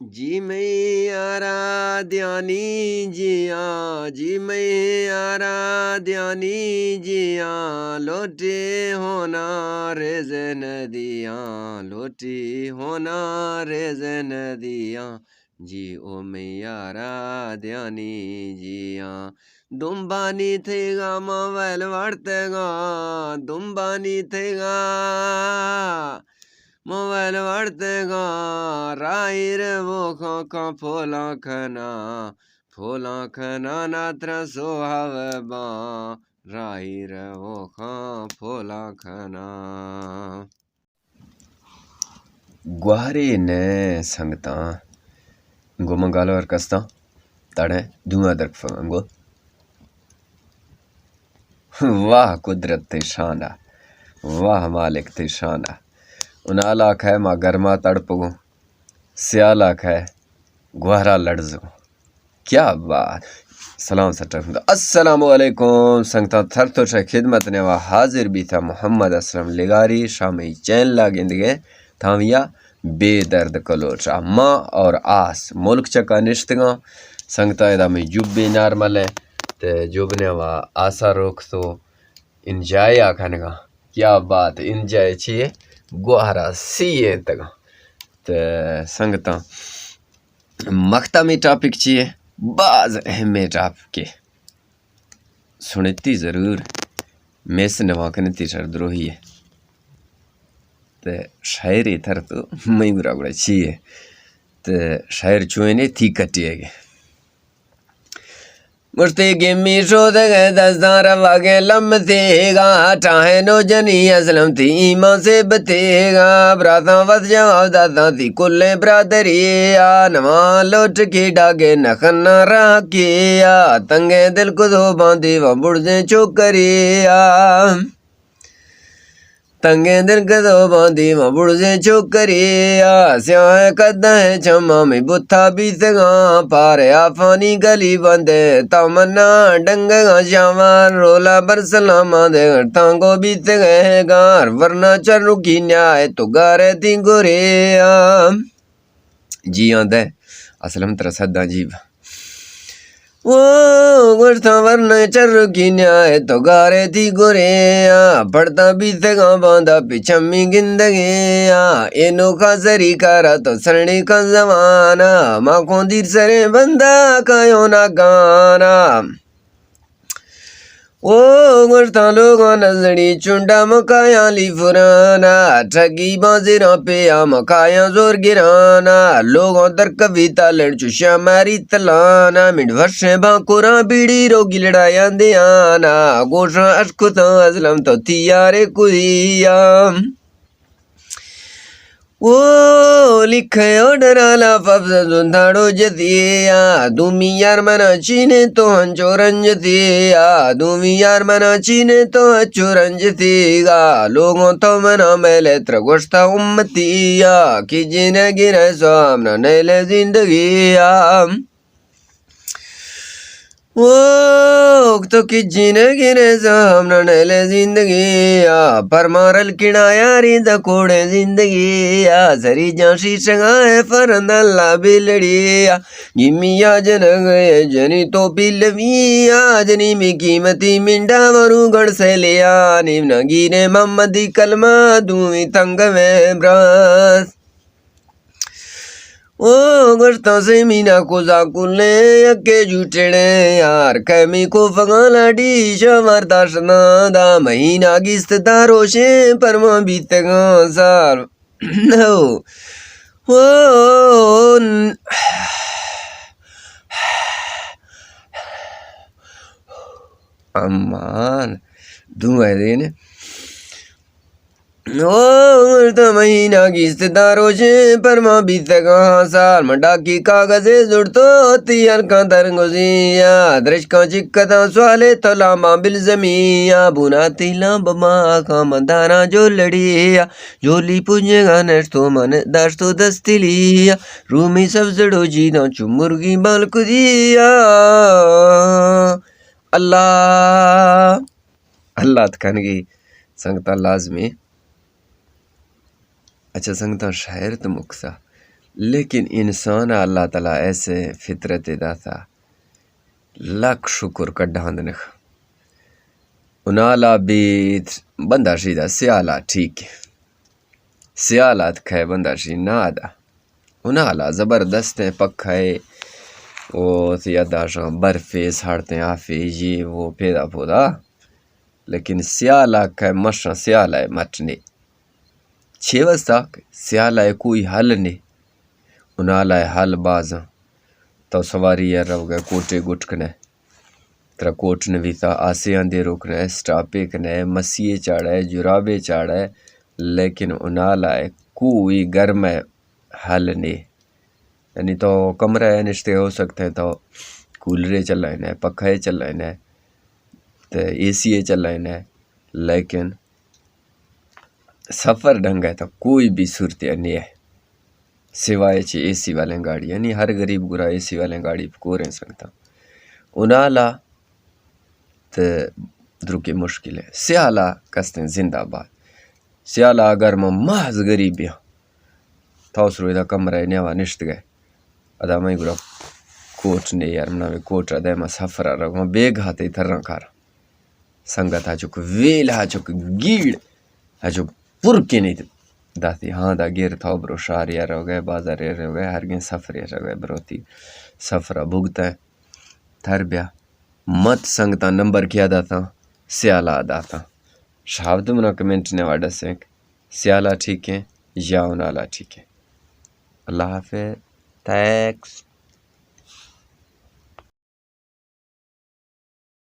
जी मैं आराध्यानी जिया जी मैं आराध्यानी जिया लोटे होना रे नदिया लोटी होना रे नदिया जी ओ मैं आराध्यानी जिया दुम्बानी थेगा मोबाइल वार्तेगा दुम्बानी थेगा मोबाइल वार्तेगा राइर वो खा फोला खना नात्र सोहाव बा राइर वो खा फोला खना ग्वारे ने संगता गो मंगालो और कस्ता तड़े धुआं दरक फंगो वाह कुदरत ते शाना वाह मालिक ते शाना उनाला खे मा गर्मा तड़पगो स्याला खे ग्वारा लड़जो क्या बात सलाम सटर अस्सलामु अलैकुम संगता थर तो खिदमत ने वा हाजिर भी था मोहम्मद असलम लिगारी शामी चैन लागिंदगे थाविया बेदर्द कलोचा माँ और आस मुल्क चका निश्तगा संगता एदा में जुब्बी नॉर्मल है ते जुबने वा आशा रोक तो इंजॉय आखने का क्या बात इंजॉय चाहिए गुहारा सीए तक ते संगता मख्तमी टॉपिक चाहिए बाज अहमियत आपके सुनती ज़रूर मेस नवाकने तीसर द्रोही है ते शायर इधर तो मैं बुरा बुरा चाहिए ते शायर चुने थी कटिएगे मुझते गिम्मी शोध गए दस्तार वागे लम थेगा चाहे नो जनी असलम थी ईमा से बतेगा ब्राता वत जवाब दाता थी कुल्ले ब्रादरी आ नवा लोट की डागे नखना राकिया तंगे दिल को दो बांधी व बुढ़े चोकरिया तंगे दिल कदो बांधी मां बुढ़े चोकरिया स्याह कद है चमा में बुथा बीतगा पारे आफानी गली बंदे तमन्ना डंगा श्यामा रोला बरसला मांदे तांगो बीत गए गार वरना चरु की न्याय तो गारे ती गोरिया जी आंदे असलम तरसदा जीव वो गुस्सा वरना चर की न्याय तो गारे थी गोरेया पड़ता बीतेगा बांधा पिछमी गिंदगिया एनो का सरी करा तो सरणी का जमाना माखों दीर सरे बंदा कायो ना गाना ओ गुस्सा लोगों नजरी चुंडा मकाया ली फुराना ठगी बाजिरा पे आ मकाया जोर गिराना लोगों दर कविता लड़चू श्यामारी तलाना मिड वर्षे बाकुरा बीड़ी रोगी लड़ाया दियाना गोशा अशकुता असलम तो थियारे कुदिया वो लिखे डराला फब्ज जुंधाड़ो जतिया दूमी यार मना चीने तो हंचो रंजतिया दूमी यार मना चीने तो हंचो रंजतिगा लोगों तो मना मेले त्रगोष्टा उम्मतिया कि जिन्हें गिरे सामना नेले जिंदगिया वो तो कि जिने गिरे सामना नेले जिंदगिया पर मारल किनायारी दकोड़े जिंदगिया सरी जाशी संगाए फरंदल्ला बिलड़िया गिमिया जन गए जनी तो पिलविया जनी में कीमती मिंडा वरु गढ़ से लिया निम्न गिरे मम्मदी कलमा दूमी तंग में ब्रास ओ गुस्ता से मीना को जाकुले यके जुटड़े यार कैमी को फगाला डी शमरता शनादा महीना गिस्त दारोशे परमा बीतगा सार ओ अम्मान दुआ देने ओ तो महीना गिस्तदारो से परमा बीतगा साल मंडा की कागजे जुड़तो तियर का तरंगोजिया दृश का चिक्कता स्वाले तो लामा बिल जमिया बुना तिला बमा का मंदारा जो लड़िया जोली पुंजेगा नष्टो मन दाश्तो दस्तिलिया रूमी सब जड़ो जीना चुमुर्गी बाल कुदिया अल्लाह अल्लाह तकनगी संगता लाजमी अच्छा संगता शायर तो मुक्सा लेकिन इंसान अल्लाह ताला ऐसे फितरत दाता लाख शुक्र कड्ढांदन उनाला बीत बंदा शीदा सियाला ठीक है सियालात खे बंदा शी नादा उनाला ज़बरदस्त है पक्का है वो यादाशा बर्फे साड़ते आफे ये वो पैदा पोदा लेकिन सियाला खे मशा सियाला है मटने छेवस तक सियाला है कोई हल नहीं उनाला है हल बाजा तो सवारी यार रह गए कोटे गुटकने तेरा कोट ने भी था आसे आंधे रोकने स्टापे कने मसीहे चाड़े जुराबे चाड़े लेकिन उनाला है कोई गर्म हल नहीं यानी तो कमरा है निश्चय हो सकते हैं तो कूलरे चल रहे हैं पखे चल रहे हैं तो एसी चल रहे हैं लेकिन सफ़र ढंग है तो कोई भी सूरत नहीं है सिवाय चे एसी वाले गाड़ी यानी हर गरीब गुरा एसी वाले गाड़ी को रह सकता उनाला तो द्रुकी मुश्किल है सियाला कसते जिंदाबाद सियाला अगर महज गरीबिया था उस रोज़ कमरा है नेवा निश्त गए अदा मैं गुरा कोट ने यार मना कोट अदा मैं सफ़र रहा बेग हाथे थर्रा कार संगत हा चुक वेल हा चुक गीड़ हा चुक पुर के नहीं दाती हाँ दा गिर था ब्रो शार यार हो गए बाजार यार हो गए हर गए सफ़र यार हो गए ब्रोती सफ़र भुगता है थर ब्या मत संगता नंबर किया दाता सियाला दाता शब्द मना कमेंट ने वाड़ा से सियाला ठीक है या उनाला ठीक है अल्लाह हाफ़िज़ थैंक्स।